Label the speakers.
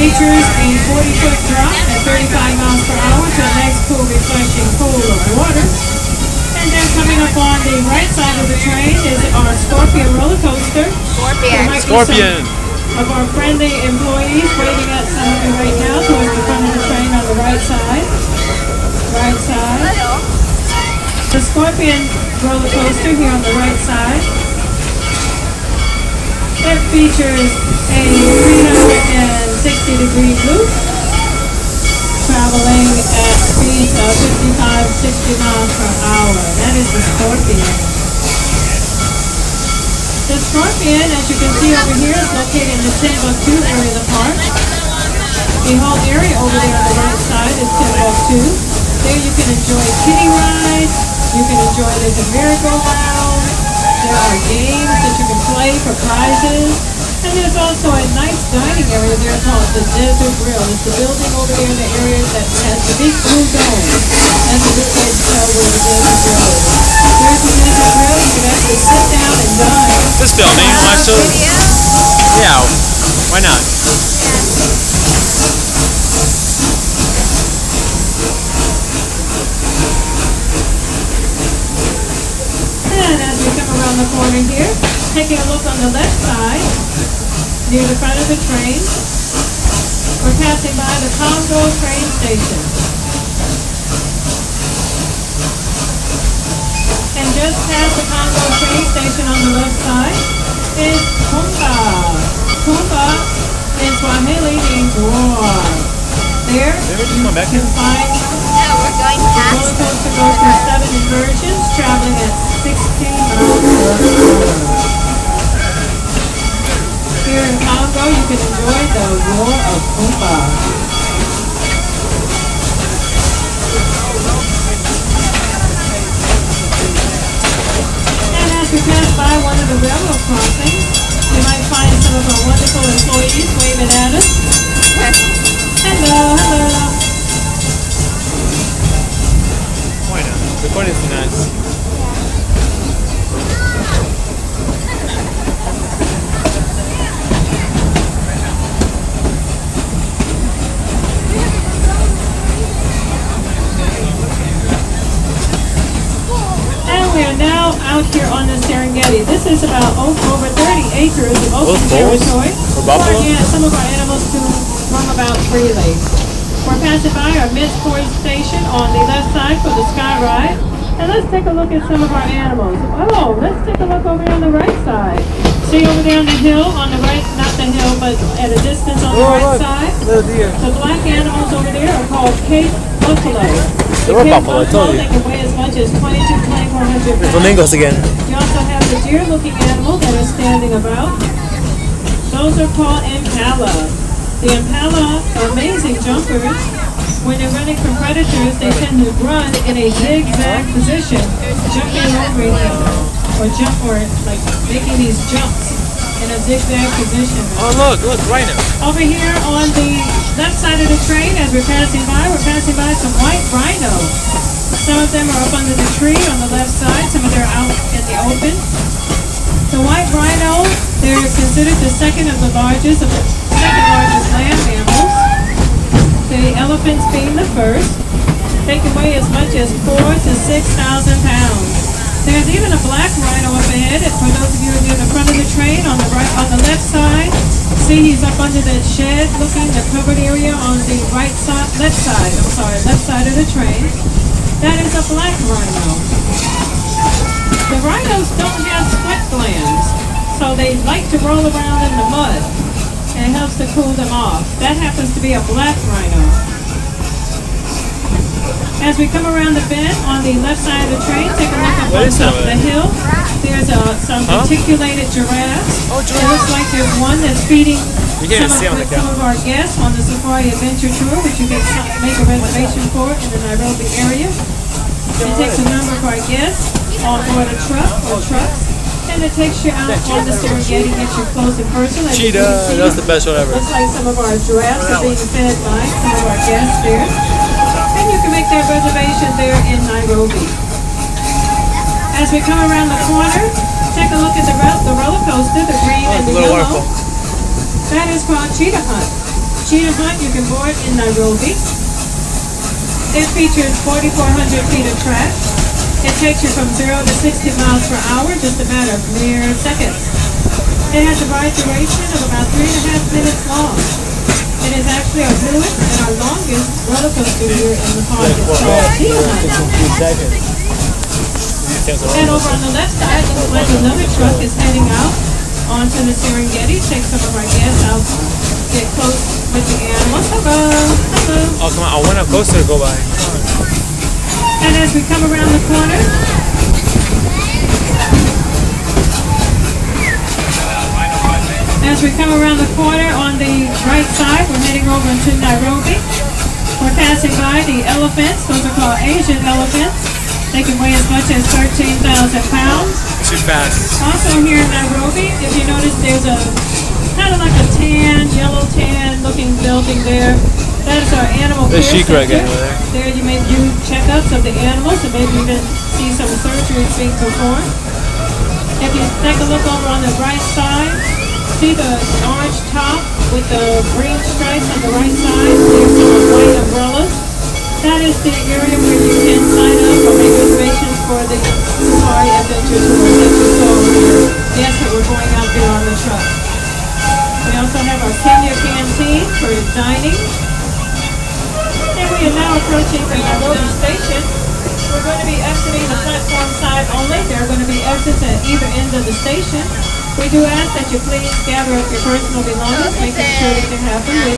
Speaker 1: features a 40-foot drop at 35 miles per hour to a nice, cool, refreshing pool of water. And then coming up on the right side of the train is our Scorpion roller coaster.
Speaker 2: Scorpion.
Speaker 1: Of our friendly employees waving at some of you right now towards the front of the train on the right side. Right side. The Scorpion roller coaster here on the right side. It features a 360-degree loop, traveling at speeds of 55-60 miles per hour. That is the Scorpion. The Scorpion, as you can see over here, is located in the Timbuktu area of the park. The whole area over there on the right side is Timbuktu. There you can enjoy kiddie rides, you can enjoy the merry-go-round, there are games that you can play for prizes, and there's also a nice dining area there called the Desert Grill. It's the building over there in the area that has the big blue dome. That's a good place to tell where the Desert Grill is. There's the Desert Grill, you can actually sit down and dine.
Speaker 2: This filming, yeah, why not?
Speaker 1: And as we come around the corner here, taking a look on the left side, near the front of the train, we're passing by the Congo train station. And just past the Congo train station on the left side is Kumba. Kumba in Swahili means war. There you can find the roller coaster goes through 7 inversions, traveling at 16 miles per hour. Here in Congo, you can enjoy the roar of Kumba. And as we pass by one of the railroad crossings, you might find some of our wonderful employees waving at us. Hello, hello.
Speaker 2: Why not? The point is nice.
Speaker 1: We are now out here on the Serengeti. This is about over 30 acres of open territory. Yeah, some of our animals do roam about freely. We're passing by our mid-sport station on the left side for the sky ride. And let's take a look at some of our animals. Oh, let's take a look over here on the right side. See over there on the hill, on the right, not the hill, but at a distance on the right side. The black animals over there are called Cape buffalo.
Speaker 2: There were buffalo, I told you.
Speaker 1: They can weigh as much as 2,400 pounds.
Speaker 2: Flamingos again.
Speaker 1: You also have the deer-looking animal that is standing about. Those are called impala. The impala are amazing jumpers. When they're running from predators, they tend to run in a zigzag position, jumping over each other, or like making these jumps in a zigzag position.
Speaker 2: Oh look, rhino.
Speaker 1: Over here on the left side of the train, as we're passing by some white rhino. Some of them are up under the tree on the left side, some of them are out in the open. The white rhino, they're considered the second largest land mammals. The elephants being the first. They can weigh as much as 4,000 to 6,000 pounds. There's even a black rhino up ahead. For those of you near the front of the train, on the left side, see he's up under that shed, looking the covered area on the left side of the train. That is a black rhino. The rhinos don't have sweat glands, so they like to roll around in the mud, and it helps to cool them off. That happens to be a black rhino. As we come around the bend on the left side of the train, take a look up on top of the hill. There's some reticulated giraffes. It looks like there's one that's feeding some of our guests on the Safari Adventure Tour, which you can make a reservation for in the Nairobi area. It takes a number of our guests on board a truck or trucks, and it takes you out on the Serengeti, gets you close and personal.
Speaker 2: Cheetah, that's the best one ever.
Speaker 1: Looks like some of our giraffes are being fed by some of our guests there. And you can make that reservation there in Nairobi. As we come around the corner, take a look at the roller coaster, the green and the yellow. That is called Cheetah Hunt. Cheetah Hunt you can board in Nairobi. It features 4,400 feet of track. It takes you from 0 to 60 miles per hour, just a matter of mere seconds. It has a ride duration of about 3.5 minutes long. It is actually our newest and our longest roller coaster here in the park. It's called Cheetah Hunt. And over on the left side, it looks like another truck is heading out onto the Serengeti. Take some of our guests out, get close with the animals. Hello, hello.
Speaker 2: Oh, come on, I want a coaster to go by.
Speaker 1: And as we come around the corner, on the right side, we're heading over to Nairobi. We're passing by the elephants. Those are called Asian elephants. They can weigh as much as 13,000 pounds.
Speaker 2: Too fast.
Speaker 1: Also here in Nairobi, if you notice, there's a kind of like a yellow tan looking building there. That is our animal care center. There you may do checkups of the animals and maybe even see some surgeries being performed. If you take a look over on the right side, see the orange top with the green stripes on the right side. There's some white umbrellas. That is the area where you can sign up or make reservations for the safari adventure tours that you saw earlier. Yes, that we're going out there on the truck. We also have our senior canteen for dining. And we are now approaching the Nairobi station. We're going to be exiting the platform side only. There are going to be exits at either end of the station. We do ask that you please gather up your personal belongings, making sure that you have them with